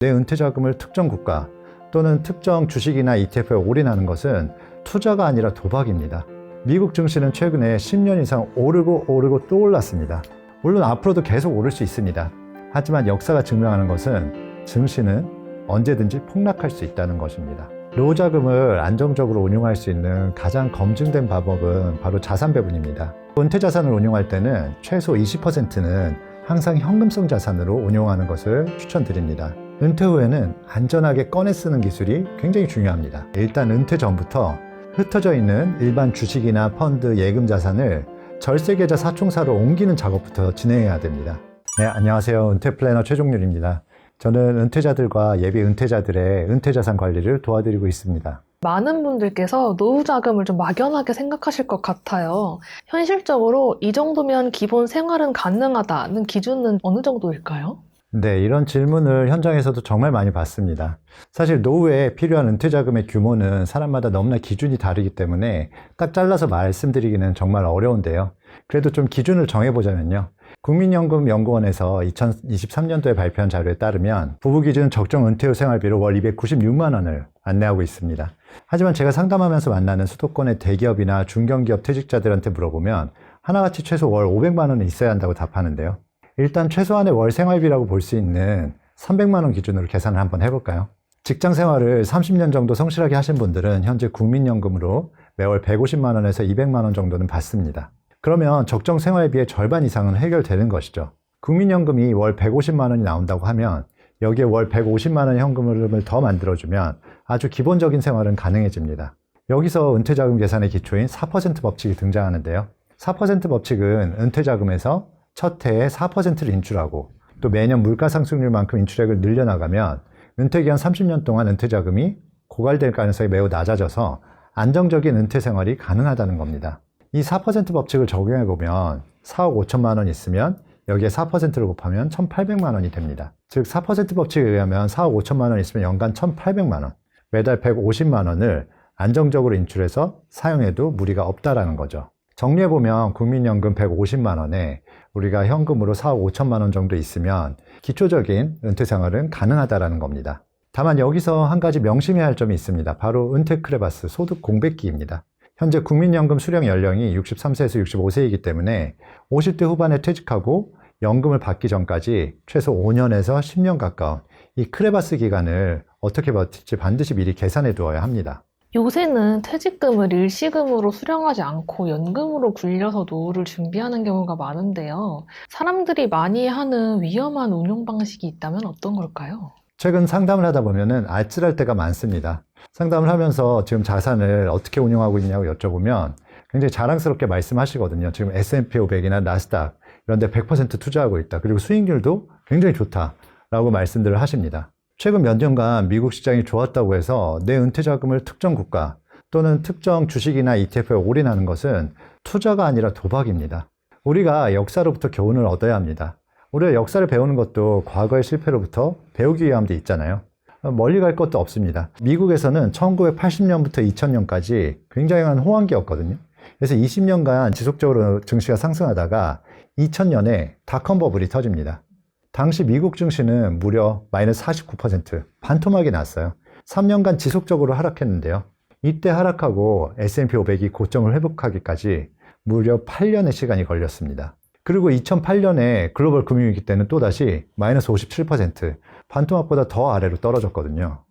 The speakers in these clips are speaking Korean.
내 은퇴 자금을 특정 국가 또는 특정 주식이나 ETF에 올인하는 것은 투자가 아니라 도박입니다. 미국 증시는 최근에 10년 이상 오르고 또 올랐습니다. 물론 앞으로도 계속 오를 수 있습니다. 하지만 역사가 증명하는 것은 증시는 언제든지 폭락할 수 있다는 것입니다. 노후 자금을 안정적으로 운용할 수 있는 가장 검증된 방법은 바로 자산 배분입니다. 은퇴 자산을 운용할 때는 최소 20%는 항상 현금성 자산으로 운용하는 것을 추천드립니다. 은퇴 후에는 안전하게 꺼내 쓰는 기술이 굉장히 중요합니다. 일단 은퇴 전부터 흩어져 있는 일반 주식이나 펀드, 예금 자산을 절세계좌 사총사로 옮기는 작업부터 진행해야 됩니다. 네, 안녕하세요. 은퇴 플래너 최종률입니다. 저는 은퇴자들과 예비 은퇴자들의 은퇴 자산 관리를 도와드리고 있습니다. 많은 분들께서 노후 자금을 좀 막연하게 생각하실 것 같아요. 현실적으로 이 정도면 기본 생활은 가능하다는 기준은 어느 정도일까요? 네, 이런 질문을 현장에서도 정말 많이 받습니다. 사실 노후에 필요한 은퇴 자금의 규모는 사람마다 너무나 기준이 다르기 때문에 딱 잘라서 말씀드리기는 정말 어려운데요. 그래도 좀 기준을 정해보자면요. 국민연금연구원에서 2023년도에 발표한 자료에 따르면 부부 기준 적정 은퇴 후 생활비로 월 296만 원을 안내하고 있습니다. 하지만 제가 상담하면서 만나는 수도권의 대기업이나 중견기업 퇴직자들한테 물어보면 하나같이 최소 월 500만 원은 있어야 한다고 답하는데요. 일단 최소한의 월 생활비라고 볼 수 있는 300만 원 기준으로 계산을 한번 해볼까요? 직장 생활을 30년 정도 성실하게 하신 분들은 현재 국민연금으로 매월 150만 원에서 200만 원 정도는 받습니다. 그러면 적정 생활비의 절반 이상은 해결되는 것이죠. 국민연금이 월 150만 원이 나온다고 하면 여기에 월 150만 원의 현금을 더 만들어주면 아주 기본적인 생활은 가능해집니다. 여기서 은퇴자금 계산의 기초인 4% 법칙이 등장하는데요. 4% 법칙은 은퇴자금에서 첫 해에 4%를 인출하고 또 매년 물가상승률만큼 인출액을 늘려나가면 은퇴기간 30년 동안 은퇴자금이 고갈될 가능성이 매우 낮아져서 안정적인 은퇴 생활이 가능하다는 겁니다. 이 4% 법칙을 적용해보면 4억 5천만 원 있으면 여기에 4%를 곱하면 1,800만 원이 됩니다. 즉 4% 법칙에 의하면 4억 5천만 원 있으면 연간 1,800만 원, 매달 150만 원을 안정적으로 인출해서 사용해도 무리가 없다라는 거죠. 정리해보면 국민연금 150만 원에 우리가 현금으로 4억 5천만 원 정도 있으면 기초적인 은퇴 생활은 가능하다라는 겁니다. 다만 여기서 한 가지 명심해야 할 점이 있습니다. 바로 은퇴 크레바스 소득 공백기입니다. 현재 국민연금 수령 연령이 63세에서 65세이기 때문에 50대 후반에 퇴직하고 연금을 받기 전까지 최소 5년에서 10년 가까운 이 크레바스 기간을 어떻게 버틸지 반드시 미리 계산해 두어야 합니다. 요새는 퇴직금을 일시금으로 수령하지 않고 연금으로 굴려서 노후를 준비하는 경우가 많은데요. 사람들이 많이 하는 위험한 운용 방식이 있다면 어떤 걸까요? 최근 상담을 하다 보면은 아찔할 때가 많습니다. 상담을 하면서 지금 자산을 어떻게 운용하고 있냐고 여쭤보면 굉장히 자랑스럽게 말씀하시거든요. 지금 S&P 500이나 나스닥 이런 데 100% 투자하고 있다. 그리고 수익률도 굉장히 좋다라고 말씀들을 하십니다. 최근 몇 년간 미국 시장이 좋았다고 해서 내 은퇴 자금을 특정 국가 또는 특정 주식이나 ETF에 올인하는 것은 투자가 아니라 도박입니다. 우리가 역사로부터 교훈을 얻어야 합니다. 우리가 역사를 배우는 것도 과거의 실패로부터 배우기 위함도 있잖아요. 멀리 갈 것도 없습니다. 미국에서는 1980년부터 2000년까지 굉장한 호황기였거든요. 그래서 20년간 지속적으로 증시가 상승하다가 2000년에 닷컴 버블이 터집니다. 당시 미국 증시는 무려 마이너스 49% 반토막이 났어요. 3년간 지속적으로 하락했는데요. 이때 하락하고 S&P 500이 고점을 회복하기까지 무려 8년의 시간이 걸렸습니다. 그리고 2008년에 글로벌 금융위기 때는 또다시 마이너스 57% 반토막보다 더 아래로 떨어졌거든요.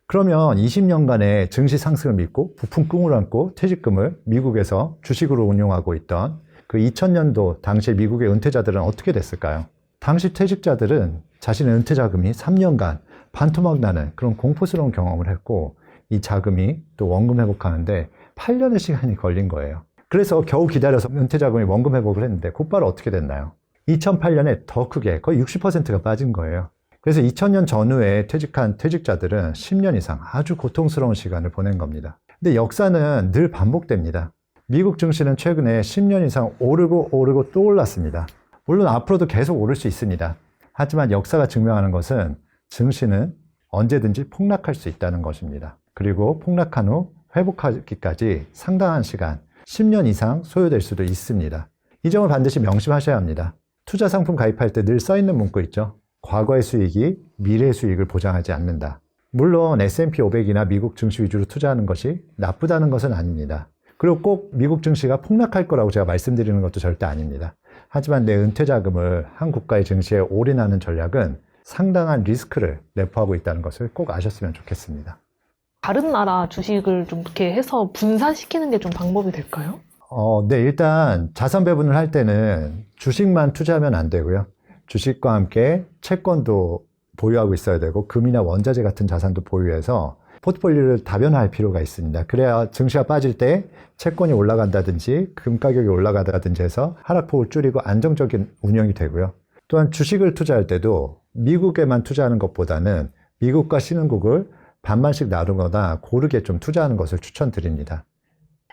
그러면 20년간의 증시 상승을 믿고 부푼 꿈을 안고 퇴직금을 미국에서 주식으로 운용하고 있던 그 2000년도 당시 미국의 은퇴자들은 어떻게 됐을까요? 당시 퇴직자들은 자신의 은퇴 자금이 3년간 반토막 나는 그런 공포스러운 경험을 했고 이 자금이 또 원금 회복하는데 8년의 시간이 걸린 거예요. 그래서 겨우 기다려서 은퇴 자금이 원금 회복을 했는데 곧바로 어떻게 됐나요? 2008년에 더 크게 거의 60%가 빠진 거예요. 그래서 2000년 전후에 퇴직한 퇴직자들은 10년 이상 아주 고통스러운 시간을 보낸 겁니다. 근데 역사는 늘 반복됩니다. 미국 증시는 최근에 10년 이상 오르고 또 올랐습니다. 물론 앞으로도 계속 오를 수 있습니다. 하지만 역사가 증명하는 것은 증시는 언제든지 폭락할 수 있다는 것입니다. 그리고 폭락한 후 회복하기까지 상당한 시간, 10년 이상 소요될 수도 있습니다. 이 점을 반드시 명심하셔야 합니다. 투자 상품 가입할 때 늘 써있는 문구 있죠. 과거의 수익이 미래의 수익을 보장하지 않는다. 물론 S&P 500이나 미국 증시 위주로 투자하는 것이 나쁘다는 것은 아닙니다. 그리고 꼭 미국 증시가 폭락할 거라고 제가 말씀드리는 것도 절대 아닙니다. 하지만 내 은퇴 자금을 한 국가의 증시에 올인하는 전략은 상당한 리스크를 내포하고 있다는 것을 꼭 아셨으면 좋겠습니다. 다른 나라 주식을 좀 이렇게 해서 분산시키는 게 좀 방법이 될까요? 네, 일단 자산 배분을 할 때는 주식만 투자하면 안 되고요. 주식과 함께 채권도 보유하고 있어야 되고 금이나 원자재 같은 자산도 보유해서 포트폴리오를 다변화할 필요가 있습니다. 그래야 증시가 빠질 때 채권이 올라간다든지 금 가격이 올라가다든지 해서 하락폭을 줄이고 안정적인 운영이 되고요. 또한 주식을 투자할 때도 미국에만 투자하는 것보다는 미국과 신흥국을 반반씩 나누거나 고르게 좀 투자하는 것을 추천드립니다.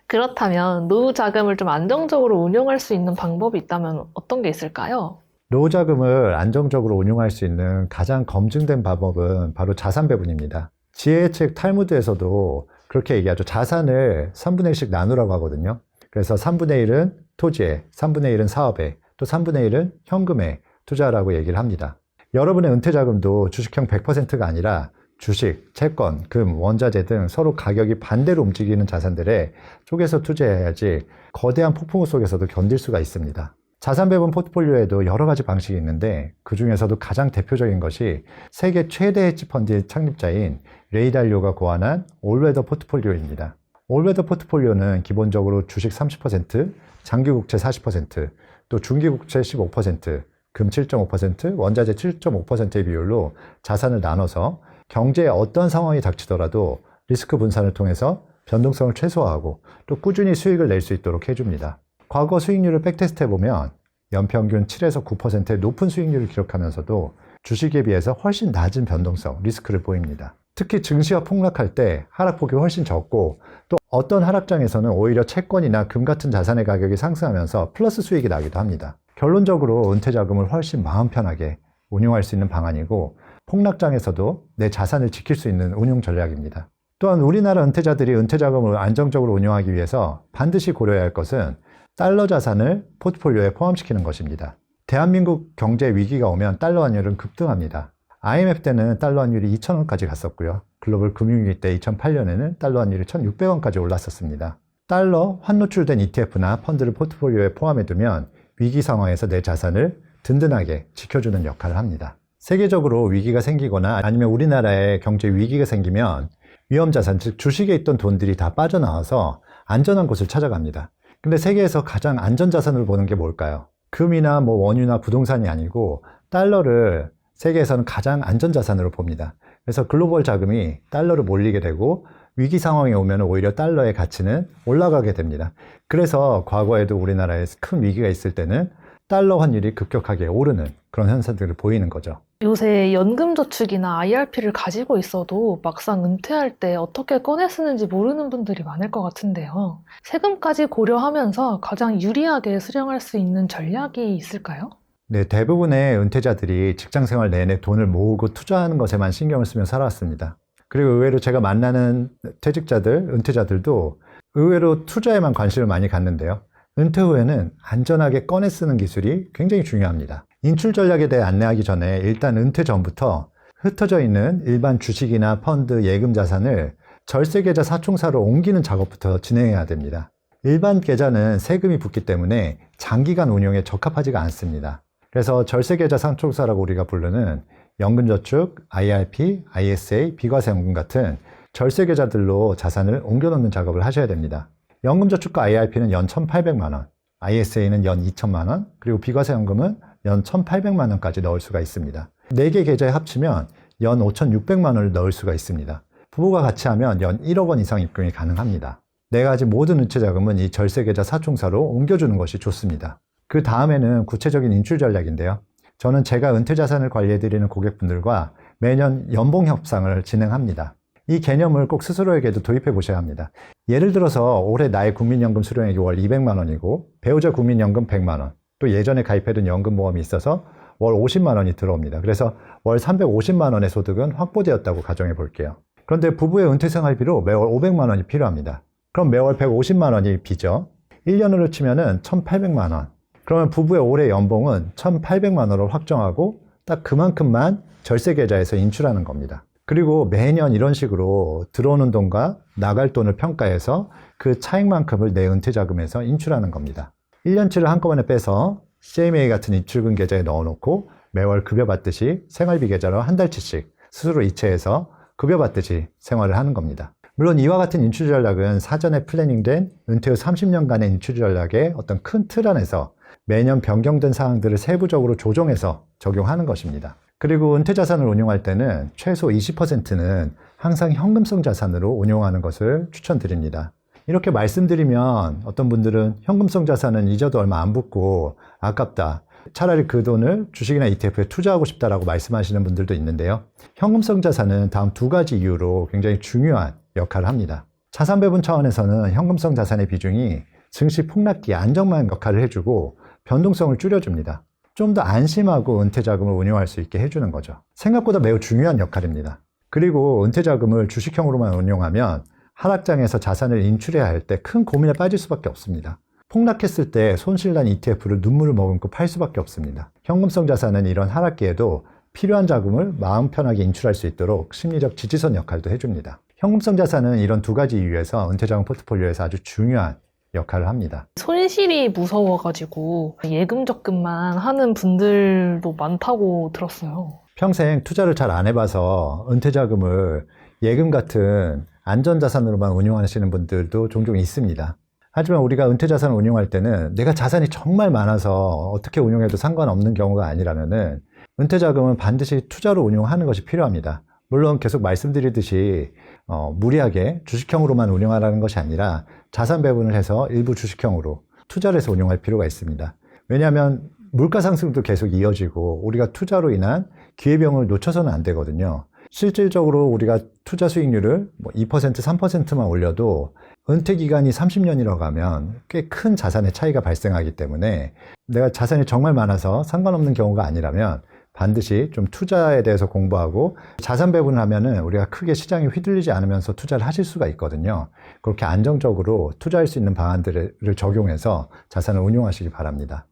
그렇다면 노후 자금을 좀 안정적으로 운용할 수 있는 방법이 있다면 어떤 게 있을까요? 노후 자금을 안정적으로 운용할 수 있는 가장 검증된 방법은 바로 자산 배분입니다. 지혜의 책 탈무드에서도 그렇게 얘기하죠. 자산을 3분의 1씩 나누라고 하거든요. 그래서 3분의 1은 토지에, 3분의 1은 사업에, 또 3분의 1은 현금에 투자라고 얘기를 합니다. 여러분의 은퇴 자금도 주식형 100%가 아니라 주식, 채권, 금, 원자재 등 서로 가격이 반대로 움직이는 자산들에 쪼개서 투자해야지 거대한 폭풍우 속에서도 견딜 수가 있습니다. 자산 배분 포트폴리오에도 여러 가지 방식이 있는데 그 중에서도 가장 대표적인 것이 세계 최대 헤지 펀드의 창립자인 레이 달리오가 고안한 올웨더 포트폴리오입니다. 올웨더 포트폴리오는 기본적으로 주식 30%, 장기 국채 40%, 또 중기 국채 15%, 금 7.5%, 원자재 7.5%의 비율로 자산을 나눠서 경제에 어떤 상황이 닥치더라도 리스크 분산을 통해서 변동성을 최소화하고 또 꾸준히 수익을 낼 수 있도록 해줍니다. 과거 수익률을 백테스트 해보면 연평균 7에서 9%의 높은 수익률을 기록하면서도 주식에 비해서 훨씬 낮은 변동성, 리스크를 보입니다. 특히 증시가 폭락할 때 하락폭이 훨씬 적고 또 어떤 하락장에서는 오히려 채권이나 금 같은 자산의 가격이 상승하면서 플러스 수익이 나기도 합니다. 결론적으로 은퇴 자금을 훨씬 마음 편하게 운용할 수 있는 방안이고 폭락장에서도 내 자산을 지킬 수 있는 운용 전략입니다. 또한 우리나라 은퇴자들이 은퇴 자금을 안정적으로 운용하기 위해서 반드시 고려해야 할 것은 달러 자산을 포트폴리오에 포함시키는 것입니다. 대한민국 경제 위기가 오면 달러 환율은 급등합니다. IMF 때는 달러 환율이 2,000원까지 갔었고요. 글로벌 금융위기 때 2008년에는 달러 환율이 1,600원까지 올랐었습니다. 달러 환노출된 ETF나 펀드를 포트폴리오에 포함해두면 위기 상황에서 내 자산을 든든하게 지켜주는 역할을 합니다. 세계적으로 위기가 생기거나 아니면 우리나라에 경제 위기가 생기면 위험자산, 즉 주식에 있던 돈들이 다 빠져나와서 안전한 곳을 찾아갑니다. 근데 세계에서 가장 안전자산으로 보는 게 뭘까요? 금이나 원유나 부동산이 아니고 달러를 세계에서는 가장 안전자산으로 봅니다. 그래서 글로벌 자금이 달러로 몰리게 되고 위기 상황에 오면 오히려 달러의 가치는 올라가게 됩니다. 그래서 과거에도 우리나라에 큰 위기가 있을 때는 달러 환율이 급격하게 오르는 그런 현상들을 보이는 거죠. 요새 연금저축이나 IRP를 가지고 있어도 막상 은퇴할 때 어떻게 꺼내 쓰는지 모르는 분들이 많을 것 같은데요. 세금까지 고려하면서 가장 유리하게 수령할 수 있는 전략이 있을까요? 네, 대부분의 은퇴자들이 직장 생활 내내 돈을 모으고 투자하는 것에만 신경을 쓰며 살아왔습니다. 그리고 의외로 제가 만나는 퇴직자들, 은퇴자들도 의외로 투자에만 관심을 많이 갖는데요. 은퇴 후에는 안전하게 꺼내 쓰는 기술이 굉장히 중요합니다. 인출 전략에 대해 안내하기 전에 일단 은퇴 전부터 흩어져 있는 일반 주식이나 펀드, 예금 자산을 절세 계좌 사총사로 옮기는 작업부터 진행해야 됩니다. 일반 계좌는 세금이 붙기 때문에 장기간 운용에 적합하지가 않습니다. 그래서 절세 계좌 사총사라고 우리가 부르는 연금저축, IRP, ISA, 비과세연금 같은 절세 계좌들로 자산을 옮겨놓는 작업을 하셔야 됩니다. 연금저축과 IRP는 연 1,800만 원, ISA는 연 2천만 원, 그리고 비과세연금은 연 1,800만 원까지 넣을 수가 있습니다. 4개 계좌에 합치면 연 5,600만 원을 넣을 수가 있습니다. 부부가 같이 하면 연 1억 원 이상 입금이 가능합니다. 4가지 모든 은퇴 자금은 이 절세 계좌 사총사로 옮겨주는 것이 좋습니다. 그 다음에는 구체적인 인출 전략인데요. 저는 제가 은퇴 자산을 관리해드리는 고객분들과 매년 연봉 협상을 진행합니다. 이 개념을 꼭 스스로에게도 도입해 보셔야 합니다. 예를 들어서 올해 나의 국민연금 수령액이 월 200만 원이고 배우자 국민연금 100만 원, 또 예전에 가입해둔 연금보험이 있어서 월 50만 원이 들어옵니다. 그래서 월 350만 원의 소득은 확보되었다고 가정해 볼게요. 그런데 부부의 은퇴 생활비로 매월 500만 원이 필요합니다. 그럼 매월 150만 원이 비죠. 1년으로 치면은 1,800만 원. 그러면 부부의 올해 연봉은 1,800만 원으로 확정하고 딱 그만큼만 절세 계좌에서 인출하는 겁니다. 그리고 매년 이런 식으로 들어오는 돈과 나갈 돈을 평가해서 그 차익만큼을 내 은퇴자금에서 인출하는 겁니다. 1년치를 한꺼번에 빼서 CMA 같은 입출금 계좌에 넣어놓고 매월 급여받듯이 생활비 계좌로 한 달치씩 스스로 이체해서 급여받듯이 생활을 하는 겁니다. 물론 이와 같은 인출 전략은 사전에 플래닝된 은퇴 후 30년간의 인출 전략의 어떤 큰 틀 안에서 매년 변경된 사항들을 세부적으로 조정해서 적용하는 것입니다. 그리고 은퇴 자산을 운용할 때는 최소 20%는 항상 현금성 자산으로 운용하는 것을 추천드립니다. 이렇게 말씀드리면 어떤 분들은 현금성 자산은 잊어도 얼마 안 붙고 아깝다. 차라리 그 돈을 주식이나 ETF에 투자하고 싶다라고 말씀하시는 분들도 있는데요. 현금성 자산은 다음 두 가지 이유로 굉장히 중요한 역할을 합니다. 자산 배분 차원에서는 현금성 자산의 비중이 증시 폭락기 안정망 역할을 해주고 변동성을 줄여줍니다. 좀 더 안심하고 은퇴자금을 운용할 수 있게 해주는 거죠. 생각보다 매우 중요한 역할입니다. 그리고 은퇴자금을 주식형으로만 운용하면 하락장에서 자산을 인출해야 할 때 큰 고민에 빠질 수밖에 없습니다. 폭락했을 때 손실난 ETF를 눈물을 머금고 팔 수밖에 없습니다. 현금성 자산은 이런 하락기에도 필요한 자금을 마음 편하게 인출할 수 있도록 심리적 지지선 역할도 해줍니다. 현금성 자산은 이런 두 가지 이유에서 은퇴자금 포트폴리오에서 아주 중요한 역할을 합니다. 손실이 무서워가지고 예금 적금만 하는 분들도 많다고 들었어요. 평생 투자를 잘 안 해봐서 은퇴자금을 예금 같은 안전자산으로만 운용하시는 분들도 종종 있습니다. 하지만 우리가 은퇴자산을 운용할 때는 내가 자산이 정말 많아서 어떻게 운용해도 상관없는 경우가 아니라면은 은퇴자금은 반드시 투자로 운용하는 것이 필요합니다. 물론 계속 말씀드리듯이 무리하게 주식형으로만 운용하라는 것이 아니라 자산 배분을 해서 일부 주식형으로 투자를 해서 운용할 필요가 있습니다. 왜냐하면 물가 상승도 계속 이어지고 우리가 투자로 인한 기회비용을 놓쳐서는 안 되거든요. 실질적으로 우리가 투자 수익률을 2%, 3%만 올려도 은퇴 기간이 30년이라고 하면 꽤 큰 자산의 차이가 발생하기 때문에 내가 자산이 정말 많아서 상관없는 경우가 아니라면 반드시 좀 투자에 대해서 공부하고 자산 배분을 하면은 우리가 크게 시장에 휘둘리지 않으면서 투자를 하실 수가 있거든요. 그렇게 안정적으로 투자할 수 있는 방안들을 적용해서 자산을 운용하시기 바랍니다.